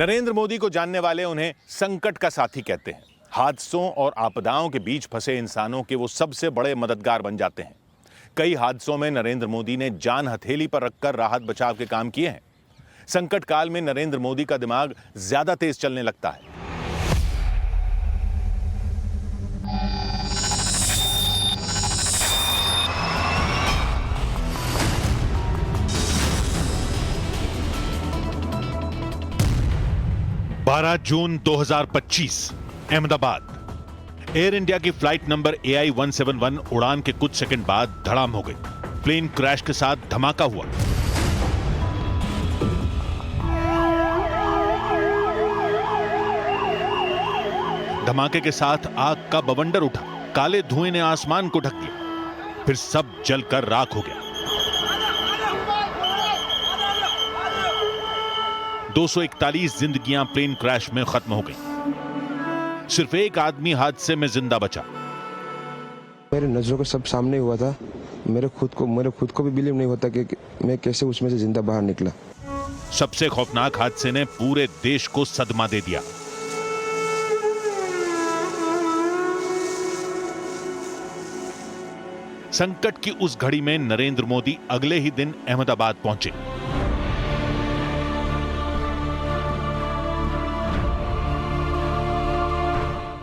नरेंद्र मोदी को जानने वाले उन्हें संकट का साथी कहते हैं। हादसों और आपदाओं के बीच फंसे इंसानों के वो सबसे बड़े मददगार बन जाते हैं। कई हादसों में नरेंद्र मोदी ने जान हथेली पर रखकर राहत बचाव के काम किए हैं। संकट काल में नरेंद्र मोदी का दिमाग ज्यादा तेज चलने लगता है। बारह जून 2025 अहमदाबाद। एयर इंडिया की फ्लाइट नंबर AI 171 उड़ान के कुछ सेकंड बाद धड़ाम हो गई। प्लेन क्रैश के साथ धमाका हुआ। धमाके के साथ आग का बवंडर उठा। काले धुएं ने आसमान को ढक दिया, फिर सब जलकर राख हो गया। 241 जिंदगियां प्लेन क्रैश में खत्म हो गई। सिर्फ एक आदमी हादसे में जिंदा बचा। मेरे नजरों के सब सामने हुआ था। मेरे खुद को भी बिलीव नहीं होता कि मैं कैसे उसमें से जिंदा बाहर निकला। सबसे खौफनाक हादसे ने पूरे देश को सदमा दे दिया। संकट की उस घड़ी में नरेंद्र मोदी अगले ही दिन अहमदाबाद पहुंचे।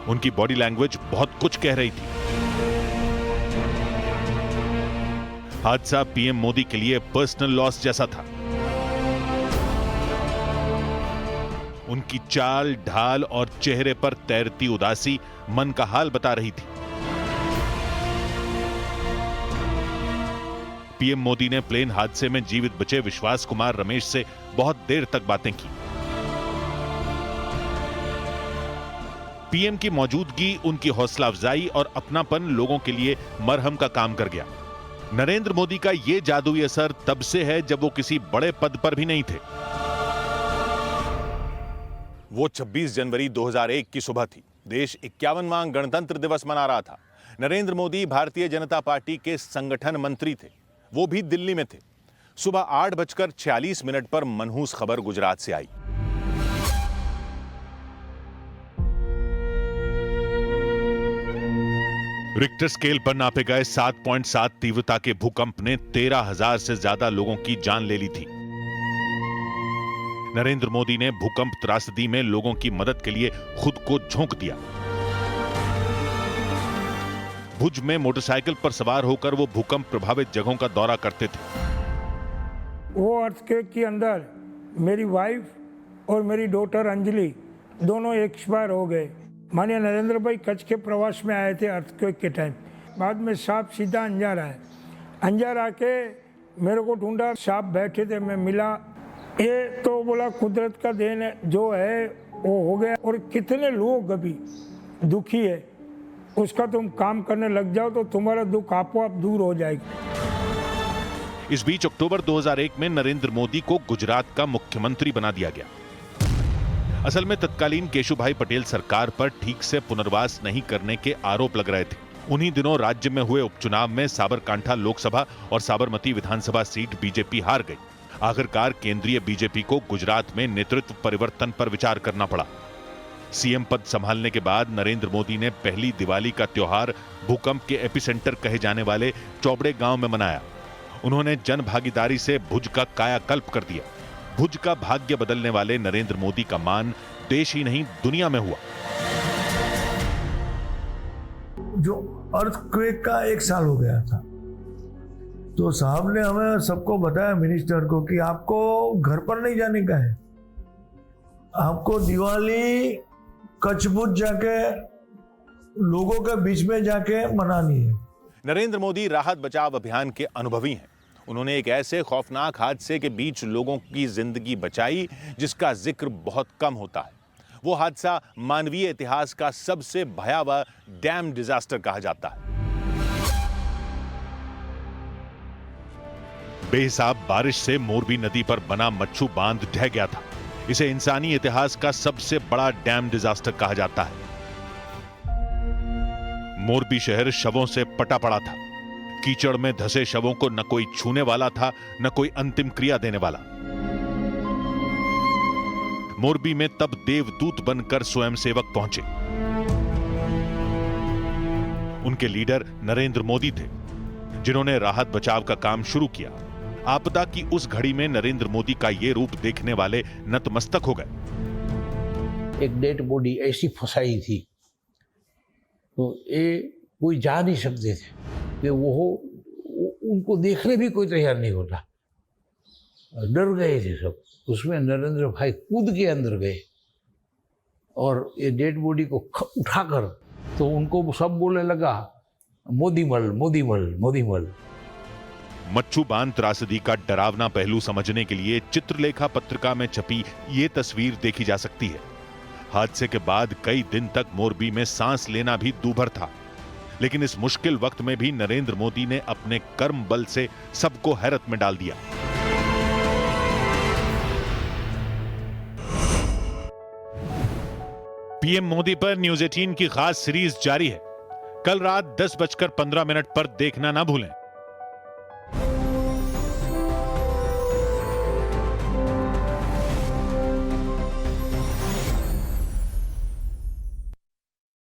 उनकी बॉडी लैंग्वेज बहुत कुछ कह रही थी। हादसा पीएम मोदी के लिए पर्सनल लॉस जैसा था। उनकी चाल ढाल और चेहरे पर तैरती उदासी मन का हाल बता रही थी। पीएम मोदी ने प्लेन हादसे में जीवित बचे विश्वास कुमार रमेश से बहुत देर तक बातें की। पीएम की मौजूदगी, उनकी हौसला अफजाई और अपनापन लोगों के लिए मरहम का काम कर गया। नरेंद्र मोदी का यह जादुई असर तब से है जब वो किसी बड़े पद पर भी नहीं थे। वो 26 जनवरी 2001 की सुबह थी। देश 51वां गणतंत्र दिवस मना रहा था। नरेंद्र मोदी भारतीय जनता पार्टी के संगठन मंत्री थे। वो भी दिल्ली में थे। सुबह 8:46 पर मनहूस खबर गुजरात से आई। रिक्टर स्केल पर नापे गए 7.7 तीव्रता के भूकंप ने 13,000 से ज्यादा लोगों की जान ले ली थी। नरेंद्र मोदी ने भूकंप त्रासदी में लोगों की मदद के लिए खुद को झोंक दिया। भुज में मोटरसाइकिल पर सवार होकर वो भूकंप प्रभावित जगहों का दौरा करते थे। वो अर्थक्वेक के अंदर मेरी वाइफ और मेरी डॉटर अंजलि दोनों एक्सपायर हो गए। माननीय नरेंद्र भाई कच्छ के प्रवास में आए थे अर्थक्वेक के टाइम। बाद में सांप सीधा अंजार आए। अंजार आके मेरे को ढूंढा, सांप बैठे थे, मैं मिला। ये तो बोला कुदरत का देन है, जो है वो हो गया। और कितने लोग अभी दुखी है, उसका तुम काम करने लग जाओ तो तुम्हारा दुख आपो आप दूर हो जाएगा। इस बीच अक्टूबर 2001 में नरेंद्र मोदी को गुजरात का मुख्यमंत्री बना दिया गया। असल में तत्कालीन केशुभाई पटेल सरकार पर ठीक से पुनर्वास नहीं करने के आरोप लग रहे थे। उन्हीं दिनों राज्य में हुए उपचुनाव में साबरकांठा लोकसभा और साबरमती विधानसभा सीट बीजेपी हार गई। आखिरकार केंद्रीय बीजेपी को गुजरात में नेतृत्व परिवर्तन पर विचार करना पड़ा। सीएम पद संभालने के बाद नरेंद्र मोदी ने पहली दिवाली का त्योहार भूकंप के एपिसेंटर कहे जाने वाले चौबड़े गांव में मनाया। उन्होंने जन भागीदारी से भुज का कायाकल्प कर दिया। भुज का भाग्य बदलने वाले नरेंद्र मोदी का मान देश ही नहीं दुनिया में हुआ। जो अर्थक्वेक का 1 साल हो गया था, तो साहब ने हमें सबको बताया, मिनिस्टर को, कि आपको घर पर नहीं जाने का है, आपको दिवाली कच्छ भुज जाके लोगों के बीच में जाके मनानी है। नरेंद्र मोदी राहत बचाव अभियान के अनुभवी हैं। उन्होंने एक ऐसे खौफनाक हादसे के बीच लोगों की जिंदगी बचाई जिसका जिक्र बहुत कम होता है। वो हादसा मानवीय इतिहास का सबसे भयावह डैम डिजास्टर कहा जाता है। बेहिसाब बारिश से मोरबी नदी पर बना मच्छू बांध ढह गया था। इसे इंसानी इतिहास का सबसे बड़ा डैम डिजास्टर कहा जाता है। मोरबी शहर शवों से पटा पड़ा था। कीचड़ में धसे शवों को न कोई छूने वाला था, न कोई अंतिम क्रिया देने वाला। मोरबी में तब देवदूत बनकर स्वयंसेवक पहुंचे। उनके लीडर नरेंद्र मोदी थे, जिन्होंने राहत बचाव का काम शुरू किया। आपदा की उस घड़ी में नरेंद्र मोदी का ये रूप देखने वाले नतमस्तक हो गए। एक डेड बॉडी ऐसी फंसाई थी तो ये कोई जा नहीं सकते थे कि वो उनको देखने भी कोई तैयार नहीं होता, डर गए थे सब। उसमें नरेंद्र भाई कूद के अंदर गए और ये डेड बॉडी को उठाकर तो उनको सब बोलने लगा मोदीमल मोदीमल मोदीमल। मच्छू बांध त्रासदी का डरावना पहलू समझने के लिए चित्रलेखा पत्रिका में छपी ये तस्वीर देखी जा सकती है। हादसे के बाद कई दिन तक मोरबी में सांस लेना भी दूभर था, लेकिन इस मुश्किल वक्त में भी नरेंद्र मोदी ने अपने कर्म बल से सबको हैरत में डाल दिया। पीएम मोदी पर न्यूज 18 की खास सीरीज जारी है। कल रात 10:15 पर देखना ना भूलें।